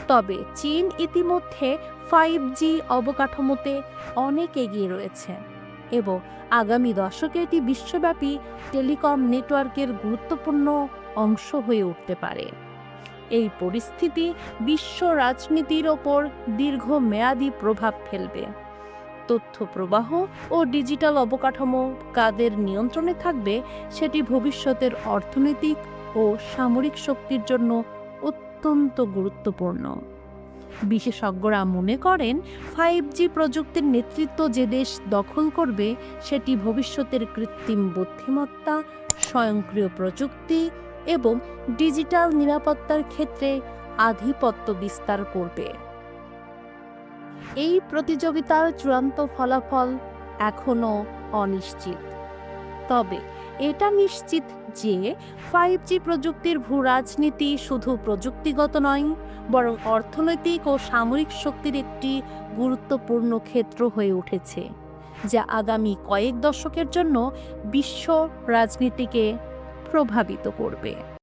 তবে চীন ইতিমধ্যে 5G অবকাঠামোতে অনেক এগিয়ে রয়েছে এবং আগামী দশকে এটি বিশ্বব্যাপী টেলিকম নেটওয়ার্কের গুরুত্বপূর্ণ অংশ হয়ে উঠতে পারে। এই পরিস্থিতি বিশ্ব রাজনীতির ওপর দীর্ঘমেয়াদী প্রভাব ফেলবে। তথ্য প্রবাহ ও ডিজিটাল অবকাঠামো কাদের নিয়ন্ত্রণে থাকবে, সেটি ভবিষ্যতের অর্থনৈতিক ও সামরিক শক্তির জন্য অত্যন্ত গুরুত্বপূর্ণ। বিশেষজ্ঞরা মনে করেন 5G প্রযুক্তির নেতৃত্ব যে দেশ দখল করবে, সেটি ভবিষ্যতের কৃত্রিম বুদ্ধিমত্তা, স্বয়ংক্রিয় প্রযুক্তি এবং ডিজিটাল নিরাপত্তার ক্ষেত্রে আধিপত্য বিস্তার করবে। এই প্রতিযোগিতার চূড়ান্ত ফলাফল এখনও অনিশ্চিত, তবে এটা নিশ্চিত যে 5G প্রযুক্তির ভূ-রাজনীতি শুধু প্রযুক্তিগত নয়, বরং অর্থনৈতিক ও সামরিক শক্তির একটি গুরুত্বপূর্ণ ক্ষেত্র হয়ে উঠেছে, যা আগামী কয়েক দশকের জন্য বিশ্ব রাজনীতিকে প্রভাবিত করবে।